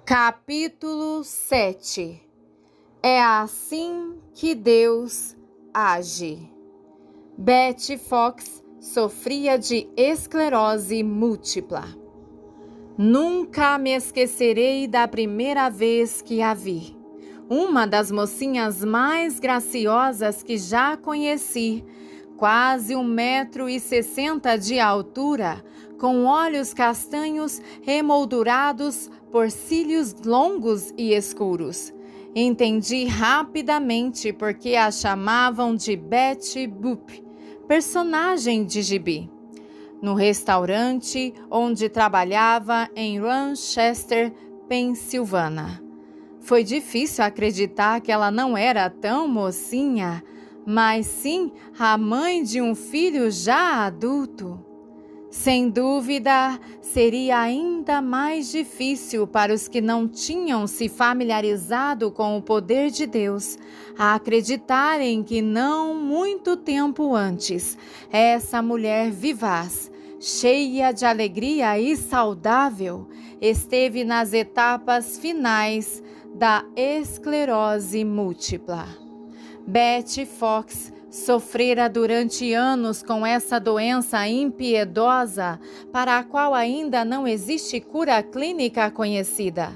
Capítulo 7. É assim que Deus age. Betty Fox sofria de esclerose múltipla. Nunca me esquecerei da primeira vez que a vi. Uma das mocinhas mais graciosas que já conheci, quase 1,60 m de altura, com olhos castanhos emoldurados por cílios longos e escuros. Entendi rapidamente porque a chamavam de Betty Boop, personagem de gibi. No restaurante onde trabalhava em Rochester, Pensilvânia. Foi difícil acreditar que ela não era tão mocinha, mas sim a mãe de um filho já adulto. Sem dúvida, seria ainda mais difícil para os que não tinham se familiarizado com o poder de Deus a acreditarem que não muito tempo antes, essa mulher vivaz, cheia de alegria e saudável, esteve nas etapas finais da esclerose múltipla. Betty Fox sofrera durante anos com essa doença impiedosa para a qual ainda não existe cura clínica conhecida.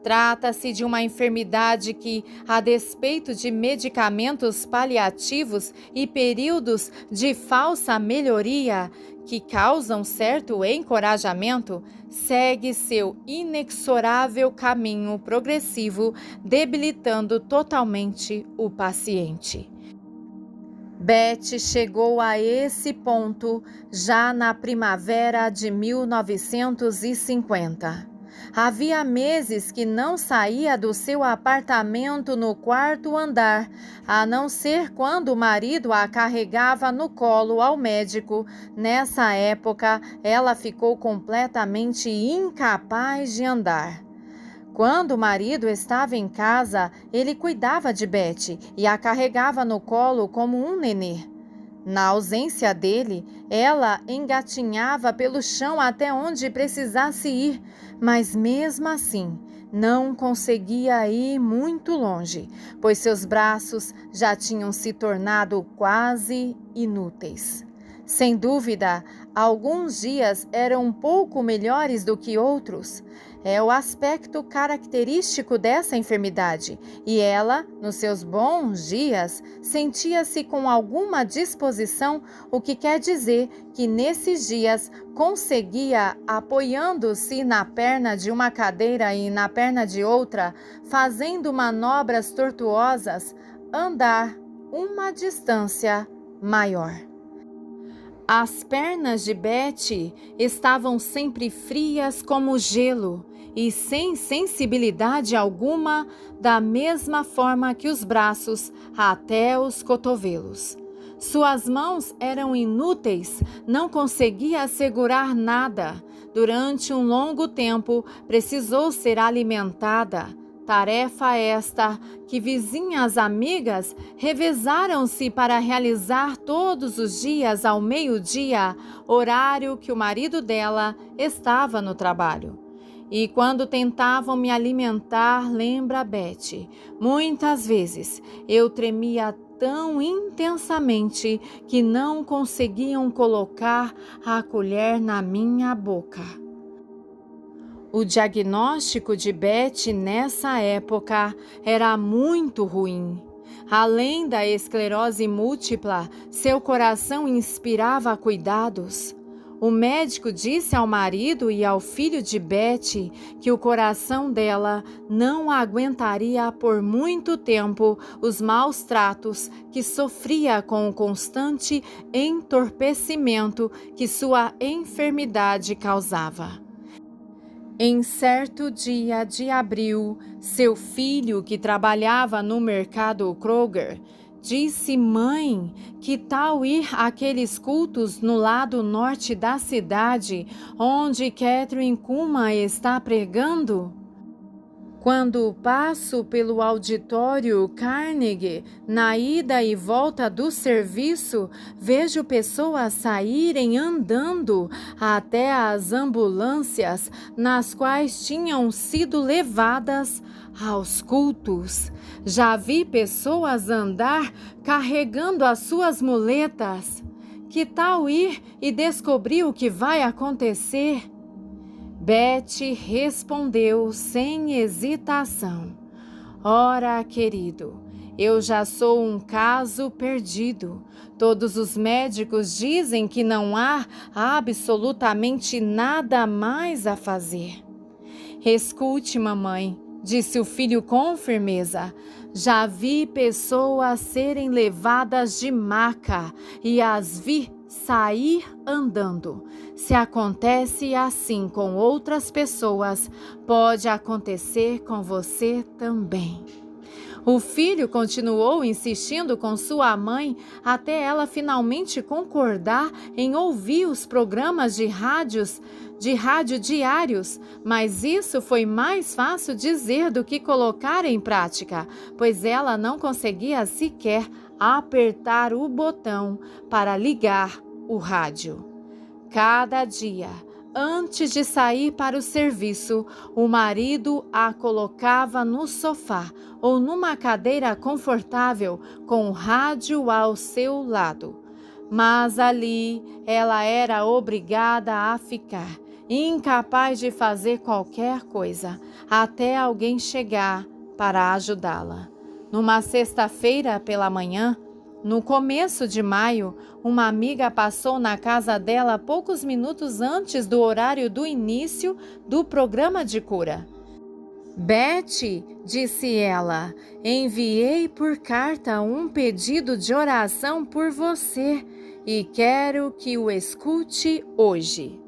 Trata-se de uma enfermidade que, a despeito de medicamentos paliativos e períodos de falsa melhoria que causam certo encorajamento, segue seu inexorável caminho progressivo, debilitando totalmente o paciente. Betty chegou a esse ponto já na primavera de 1950. Havia meses que não saía do seu apartamento no 4º andar, a não ser quando o marido a carregava no colo ao médico. Nessa época, ela ficou completamente incapaz de andar. Quando o marido estava em casa, ele cuidava de Betty e a carregava no colo como um nenê. Na ausência dele, ela engatinhava pelo chão até onde precisasse ir, mas mesmo assim não conseguia ir muito longe, pois seus braços já tinham se tornado quase inúteis. Sem dúvida, alguns dias eram um pouco melhores do que outros. É o aspecto característico dessa enfermidade, e ela, nos seus bons dias, sentia-se com alguma disposição, o que quer dizer que nesses dias conseguia, apoiando-se na perna de uma cadeira e na perna de outra, fazendo manobras tortuosas, andar uma distância maior. As pernas de Betty estavam sempre frias como gelo e sem sensibilidade alguma, da mesma forma que os braços até os cotovelos. Suas mãos eram inúteis, não conseguia segurar nada. Durante um longo tempo, precisou ser alimentada. Tarefa esta que vizinhas amigas revezaram-se para realizar todos os dias ao meio-dia, horário que o marido dela estava no trabalho. E quando tentavam me alimentar, lembra Betty, muitas vezes eu tremia tão intensamente que não conseguiam colocar a colher na minha boca. O diagnóstico de Betty nessa época era muito ruim. Além da esclerose múltipla, seu coração inspirava cuidados. O médico disse ao marido e ao filho de Betty que o coração dela não aguentaria por muito tempo os maus tratos que sofria com o constante entorpecimento que sua enfermidade causava. Em certo dia de abril, seu filho, que trabalhava no mercado Kroger, disse: "Mãe, que tal ir àqueles cultos no lado norte da cidade, onde Catherine Kuhlman está pregando?" Quando passo pelo auditório Carnegie, na ida e volta do serviço, vejo pessoas saírem andando até as ambulâncias nas quais tinham sido levadas aos cultos. Já vi pessoas andar carregando as suas muletas. Que tal ir e descobrir o que vai acontecer? Betty respondeu sem hesitação. Ora, querido, eu já sou um caso perdido. Todos os médicos dizem que não há absolutamente nada mais a fazer. Escute, mamãe, disse o filho com firmeza. Já vi pessoas serem levadas de maca e as vi sair andando. Se acontece assim com outras pessoas, pode acontecer com você também. O filho continuou insistindo com sua mãe até ela finalmente concordar em ouvir os programas de rádio diários, mas isso foi mais fácil dizer do que colocar em prática, pois ela não conseguia sequer apertar o botão para ligar o rádio. Cada dia, antes de sair para o serviço, o marido a colocava no sofá ou numa cadeira confortável com o rádio ao seu lado. Mas ali ela era obrigada a ficar, incapaz de fazer qualquer coisa, até alguém chegar para ajudá-la. Numa sexta-feira pela manhã, no começo de maio, uma amiga passou na casa dela poucos minutos antes do horário do início do programa de cura. Betty, disse ela, enviei por carta um pedido de oração por você e quero que o escute hoje.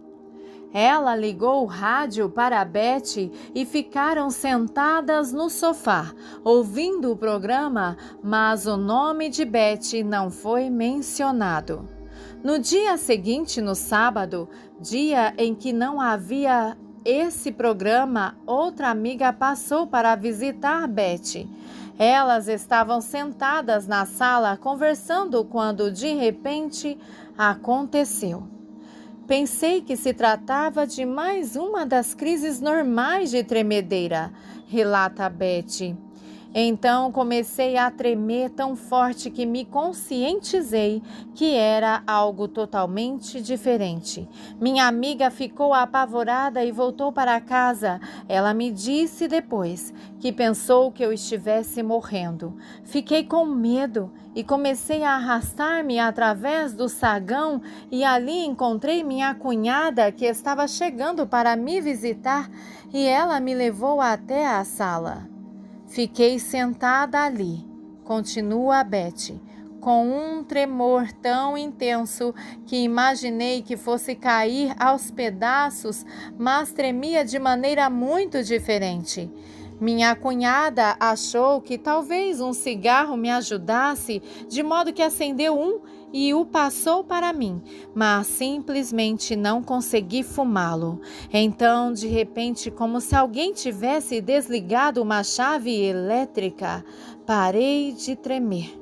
Ela ligou o rádio para Betty e ficaram sentadas no sofá, ouvindo o programa, mas o nome de Betty não foi mencionado. No dia seguinte, no sábado, dia em que não havia esse programa, outra amiga passou para visitar Betty. Elas estavam sentadas na sala conversando quando, de repente, aconteceu. Pensei que se tratava de mais uma das crises normais de tremedeira, relata Betty. Então comecei a tremer tão forte que me conscientizei que era algo totalmente diferente. Minha amiga ficou apavorada e voltou para casa. Ela me disse depois que pensou que eu estivesse morrendo. Fiquei com medo e comecei a arrastar-me através do sagão e ali encontrei minha cunhada que estava chegando para me visitar e ela me levou até a sala. Fiquei sentada ali, continua Betty, com um tremor tão intenso que imaginei que fosse cair aos pedaços, mas tremia de maneira muito diferente. Minha cunhada achou que talvez um cigarro me ajudasse, de modo que acendeu um e o passou para mim, mas simplesmente não consegui fumá-lo. Então, de repente, como se alguém tivesse desligado uma chave elétrica, parei de tremer.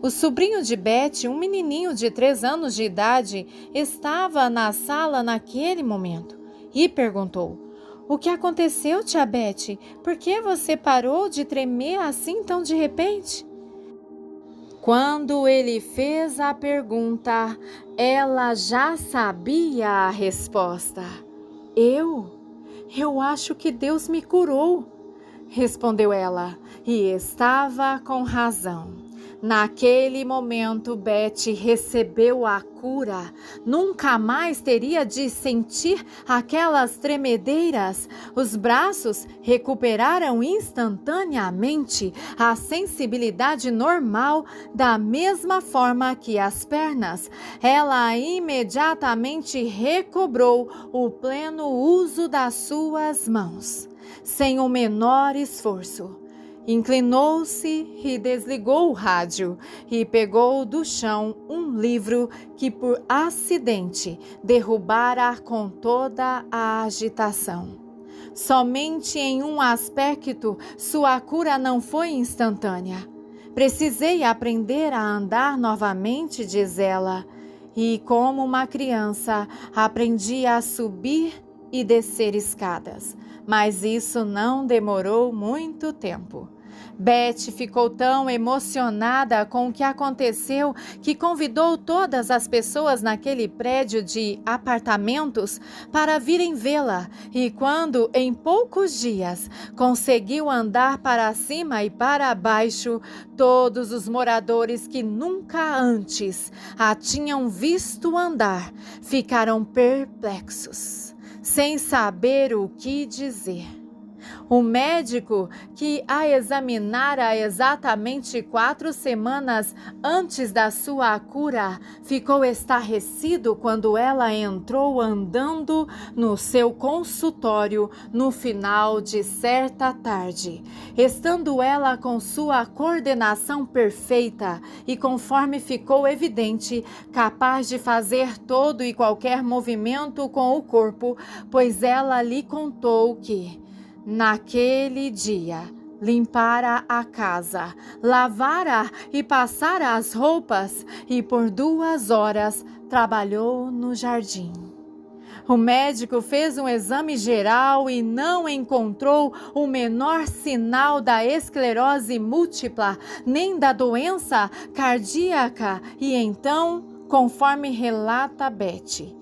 O sobrinho de Betty, um menininho de 3 anos de idade, estava na sala naquele momento e perguntou: "O que aconteceu, tia Betty? Por que você parou de tremer assim tão de repente?" Quando ele fez a pergunta, ela já sabia a resposta. Eu acho que Deus me curou, respondeu ela, e estava com razão. Naquele momento, Betty recebeu a cura. Nunca mais teria de sentir aquelas tremedeiras. Os braços recuperaram instantaneamente a sensibilidade normal, da mesma forma que as pernas. Ela imediatamente recobrou o pleno uso das suas mãos, sem o menor esforço. Inclinou-se e desligou o rádio e pegou do chão um livro que por acidente derrubara com toda a agitação. Somente em um aspecto sua cura não foi instantânea. Precisei aprender a andar novamente, diz ela, e como uma criança aprendi a subir e descer escadas, mas isso não demorou muito tempo. Beth ficou tão emocionada com o que aconteceu que convidou todas as pessoas naquele prédio de apartamentos para virem vê-la, e quando em poucos dias conseguiu andar para cima e para baixo, todos os moradores que nunca antes a tinham visto andar ficaram perplexos, sem saber o que dizer. O médico, que a examinara exatamente 4 semanas antes da sua cura, ficou estarrecido quando ela entrou andando no seu consultório no final de certa tarde. Estando ela com sua coordenação perfeita e, conforme ficou evidente, capaz de fazer todo e qualquer movimento com o corpo, pois ela lhe contou que naquele dia limpara a casa, lavara e passara as roupas e por 2 horas trabalhou no jardim. O médico fez um exame geral e não encontrou o menor sinal da esclerose múltipla nem da doença cardíaca e então, conforme relata Beth,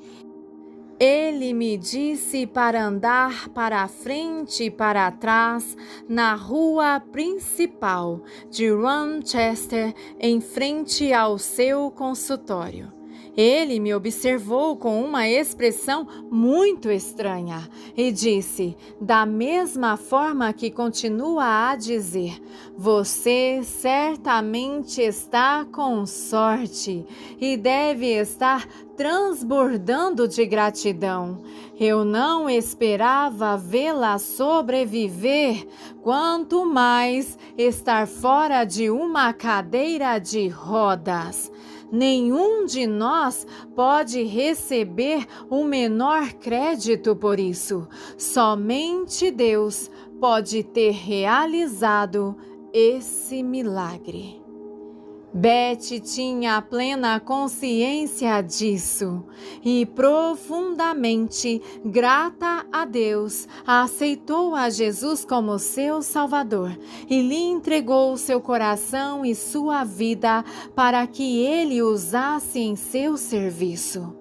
ele me disse para andar para a frente e para trás na rua principal de Rochester, em frente ao seu consultório. Ele me observou com uma expressão muito estranha e disse, da mesma forma que continua a dizer: você certamente está com sorte e deve estar transbordando de gratidão. Eu não esperava vê-la sobreviver, quanto mais estar fora de uma cadeira de rodas. Nenhum de nós pode receber o menor crédito por isso. Somente Deus pode ter realizado esse milagre. Beth tinha plena consciência disso e, profundamente grata a Deus, aceitou a Jesus como seu Salvador e lhe entregou seu coração e sua vida para que ele usasse em seu serviço.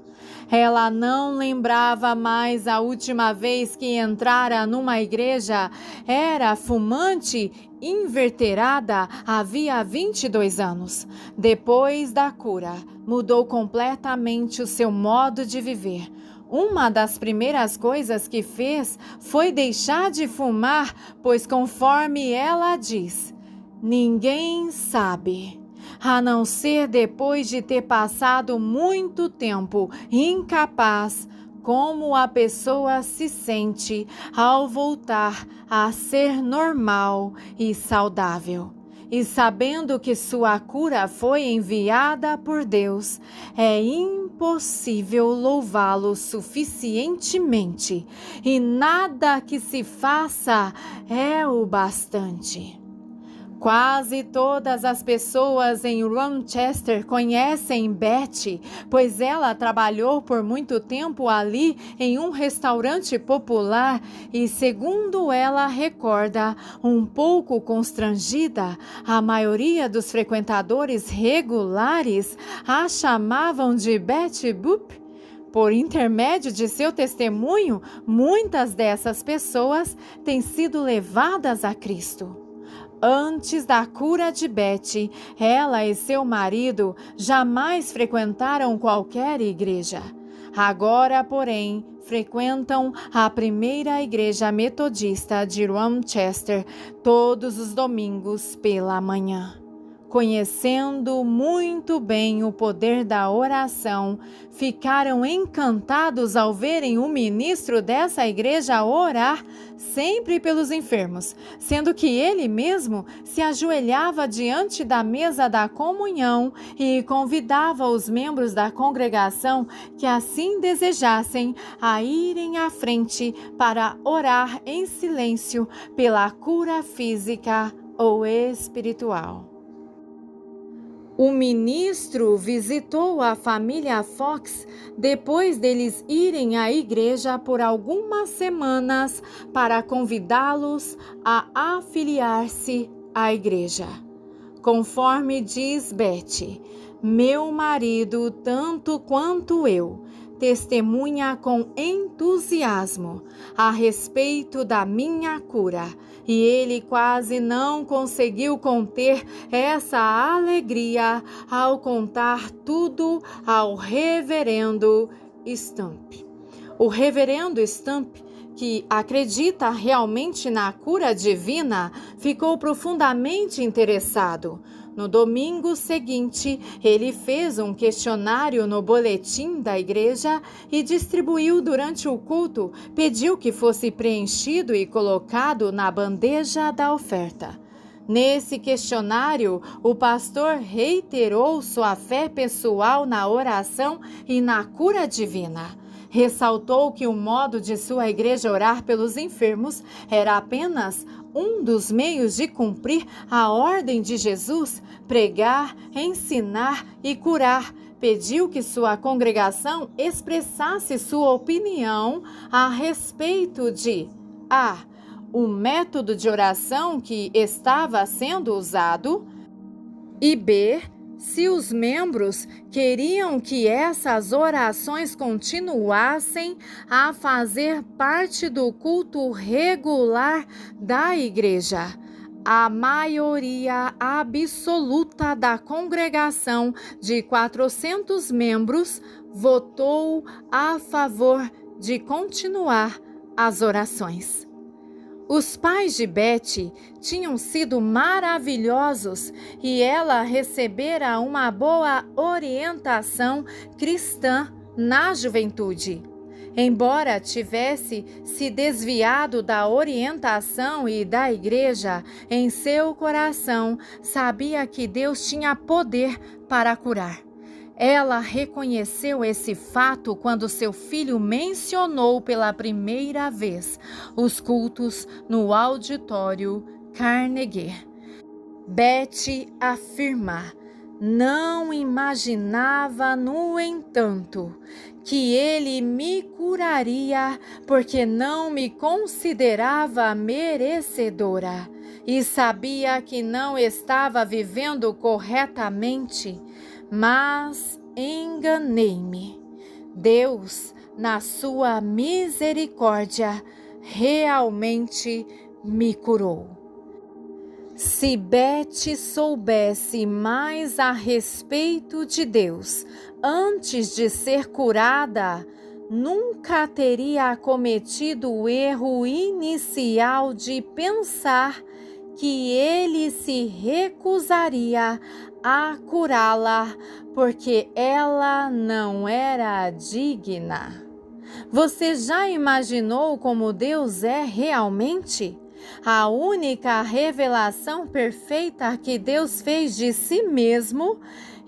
Ela não lembrava mais a última vez que entrara numa igreja. Era fumante inveterada havia 22 anos. Depois da cura, mudou completamente o seu modo de viver. Uma das primeiras coisas que fez foi deixar de fumar, pois, conforme ela diz, ninguém sabe, a não ser depois de ter passado muito tempo incapaz, como a pessoa se sente ao voltar a ser normal e saudável. E sabendo que sua cura foi enviada por Deus, é impossível louvá-lo suficientemente, e nada que se faça é o bastante. Quase todas as pessoas em Rochester conhecem Beth, pois ela trabalhou por muito tempo ali em um restaurante popular e, segundo ela recorda, um pouco constrangida, a maioria dos frequentadores regulares a chamavam de Betty Boop. Por intermédio de seu testemunho, muitas dessas pessoas têm sido levadas a Cristo. Antes da cura de Beth, ela e seu marido jamais frequentaram qualquer igreja. Agora, porém, frequentam a primeira igreja metodista de Rochester todos os domingos pela manhã. conhecendo muito bem o poder da oração, ficaram encantados ao verem o ministro dessa igreja orar sempre pelos enfermos, sendo que ele mesmo se ajoelhava diante da mesa da comunhão e convidava os membros da congregação que assim desejassem a irem à frente para orar em silêncio pela cura física ou espiritual. O ministro visitou a família Fox depois deles irem à igreja por algumas semanas para convidá-los a afiliar-se à igreja. Conforme diz Betty, meu marido, tanto quanto eu, testemunha com entusiasmo a respeito da minha cura, e ele quase não conseguiu conter essa alegria ao contar tudo ao reverendo Stump. O reverendo Stump, que acredita realmente na cura divina, ficou profundamente interessado. No domingo seguinte, ele fez um questionário no boletim da igreja e distribuiu durante o culto. Pediu que fosse preenchido e colocado na bandeja da oferta. Nesse questionário, o pastor reiterou sua fé pessoal na oração e na cura divina. Ressaltou que o modo de sua igreja orar pelos enfermos era apenas um dos meios de cumprir a ordem de Jesus, pregar, ensinar e curar. Pediu que sua congregação expressasse sua opinião a respeito de a. o método de oração que estava sendo usado e b. se os membros queriam que essas orações continuassem a fazer parte do culto regular da igreja. A maioria absoluta da congregação de 400 membros votou a favor de continuar as orações. Os pais de Betty tinham sido maravilhosos e ela recebera uma boa orientação cristã na juventude. Embora tivesse se desviado da orientação e da igreja, em seu coração sabia que Deus tinha poder para curar. Ela reconheceu esse fato quando seu filho mencionou pela primeira vez os cultos no auditório Carnegie. Betty afirma: não imaginava, no entanto, que ele me curaria porque não me considerava merecedora e sabia que não estava vivendo corretamente. Mas enganei-me. Deus, na sua misericórdia, realmente me curou. Se Betty soubesse mais a respeito de Deus antes de ser curada, nunca teria cometido o erro inicial de pensar que ele se recusaria a curá-la porque ela não era digna. Você já imaginou como Deus é realmente? A única revelação perfeita que Deus fez de si mesmo,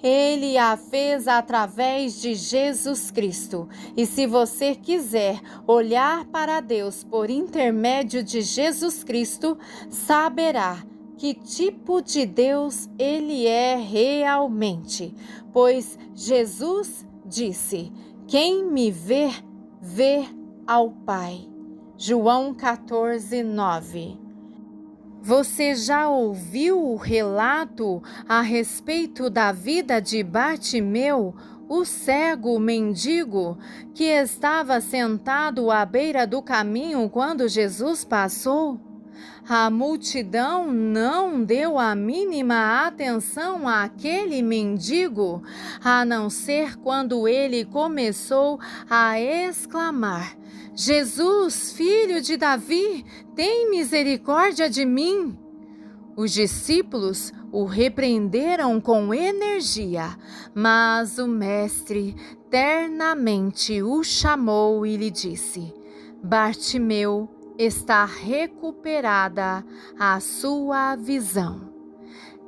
Ele a fez através de Jesus Cristo. E se você quiser olhar para Deus por intermédio de Jesus Cristo, saberá que tipo de Deus Ele é realmente. Pois Jesus disse: quem me vê, vê ao Pai. João 14:9. Você já ouviu o relato a respeito da vida de Bartimeu, o cego mendigo, que estava sentado à beira do caminho quando Jesus passou? A multidão não deu a mínima atenção àquele mendigo, a não ser quando ele começou a exclamar: Jesus, filho de Davi, tem misericórdia de mim. Os discípulos o repreenderam com energia, mas o mestre ternamente o chamou e lhe disse: Bartimeu, está recuperada a sua visão.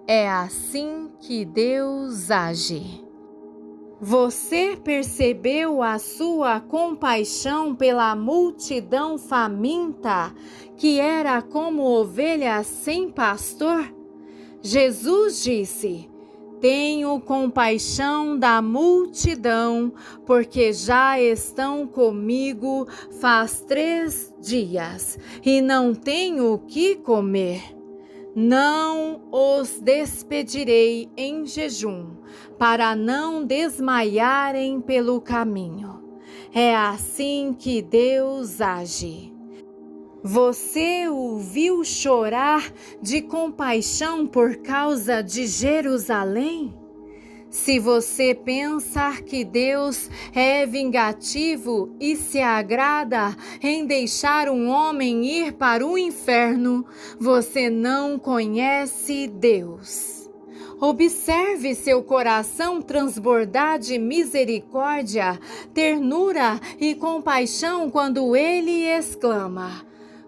É assim que Deus age. Você percebeu a sua compaixão pela multidão faminta, que era como ovelhas sem pastor? Jesus disse: Tenho compaixão da multidão, porque já estão comigo faz 3 dias e não tenho o que comer. Não os despedirei em jejum, para não desmaiarem pelo caminho. É assim que Deus age. Você o viu chorar de compaixão por causa de Jerusalém? Se você pensar que Deus é vingativo e se agrada em deixar um homem ir para o inferno, você não conhece Deus. Observe seu coração transbordar de misericórdia, ternura e compaixão quando ele exclama: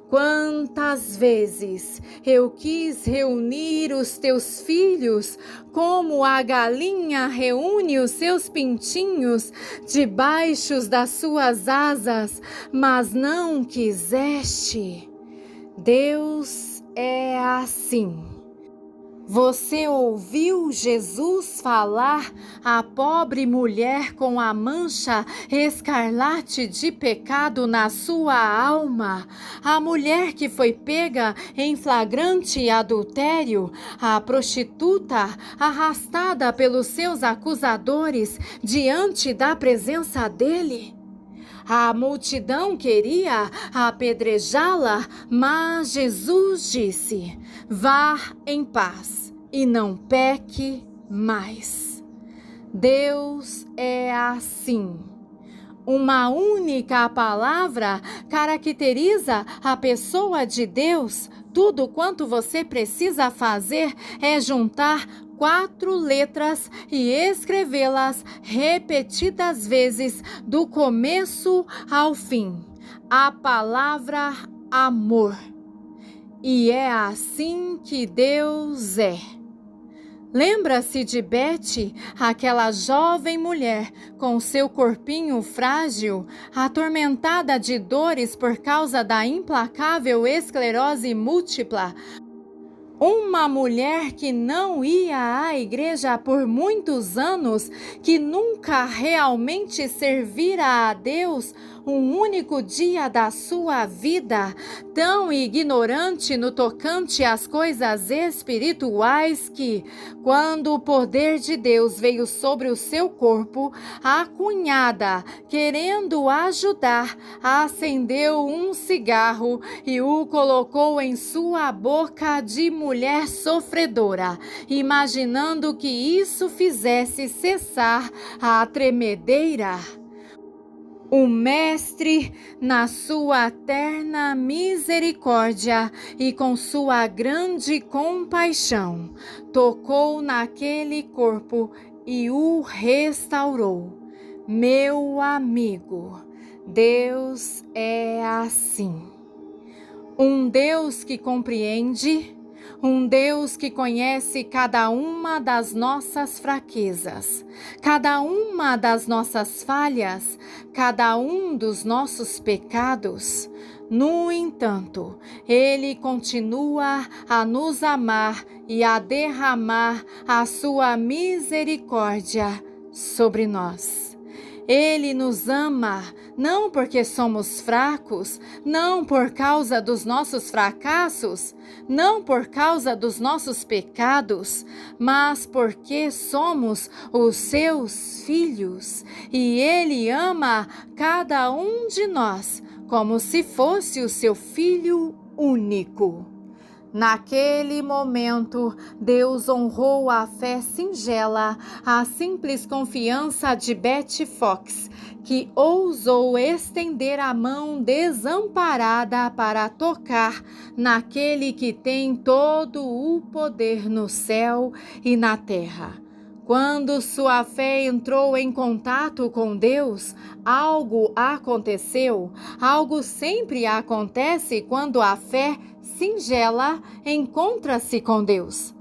Quantas vezes eu quis reunir os teus filhos, como a galinha reúne os seus pintinhos debaixo das suas asas, mas não quiseste. Deus é assim. Você ouviu Jesus falar à pobre mulher com a mancha escarlate de pecado na sua alma, a mulher que foi pega em flagrante adultério, a prostituta arrastada pelos seus acusadores diante da presença dele? A multidão queria apedrejá-la, mas Jesus disse: Vá em paz e não peque mais. Deus é assim. Uma única palavra caracteriza a pessoa de Deus. Tudo quanto você precisa fazer é juntar 4 letras e escrevê-las repetidas vezes do começo ao fim. A palavra amor. E é assim que Deus é. Lembra-se de Bete, aquela jovem mulher com seu corpinho frágil, atormentada de dores por causa da implacável esclerose múltipla? Uma mulher que não ia à igreja por muitos anos, que nunca realmente servira a Deus um único dia da sua vida, tão ignorante no tocante às coisas espirituais que, quando o poder de Deus veio sobre o seu corpo, a cunhada, querendo ajudar, acendeu um cigarro e o colocou em sua boca de mulher sofredora, imaginando que isso fizesse cessar a tremedeira. O Mestre, na sua terna misericórdia e com sua grande compaixão, tocou naquele corpo e o restaurou. Meu amigo, Deus é assim. Um Deus que compreende, um Deus que conhece cada uma das nossas fraquezas, cada uma das nossas falhas, cada um dos nossos pecados. No entanto, Ele continua a nos amar e a derramar a sua misericórdia sobre nós. Ele nos ama, não porque somos fracos, não por causa dos nossos fracassos, não por causa dos nossos pecados, mas porque somos os seus filhos, e Ele ama cada um de nós como se fosse o seu filho único. Naquele momento, Deus honrou a fé singela, a simples confiança de Betty Fox, que ousou estender a mão desamparada para tocar naquele que tem todo o poder no céu e na terra. Quando sua fé entrou em contato com Deus, algo aconteceu. Algo sempre acontece quando a fé singela encontra-se com Deus.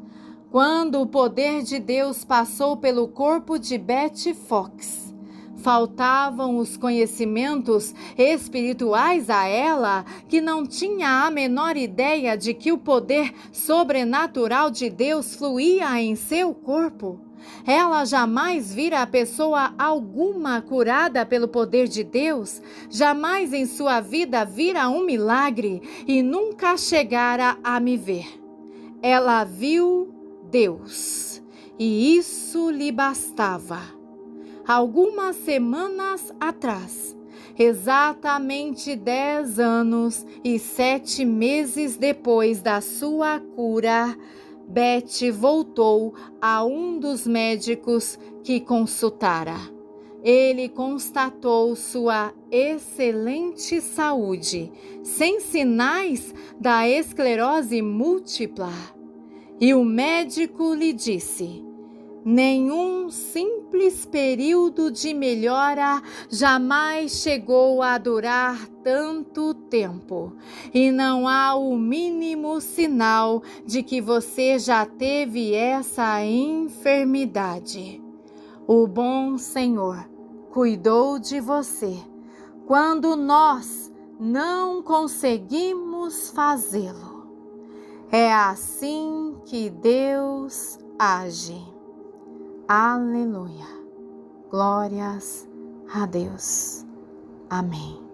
Quando o poder de Deus passou pelo corpo de Betty Fox, faltavam os conhecimentos espirituais a ela, que não tinha a menor ideia de que o poder sobrenatural de Deus fluía em seu corpo. Ela jamais vira pessoa alguma curada pelo poder de Deus, jamais em sua vida vira um milagre e nunca chegara a me ver. Ela viu Deus e isso lhe bastava. Algumas semanas atrás, exatamente 10 anos e 7 meses depois da sua cura, Betty voltou a um dos médicos que consultara. Ele constatou sua excelente saúde, sem sinais da esclerose múltipla. E o médico lhe disse: nenhum simples período de melhora jamais chegou a durar tanto tempo, e não há o mínimo sinal de que você já teve essa enfermidade. O bom Senhor cuidou de você quando nós não conseguimos fazê-lo. É assim que Deus age. Aleluia. Glórias a Deus. Amém.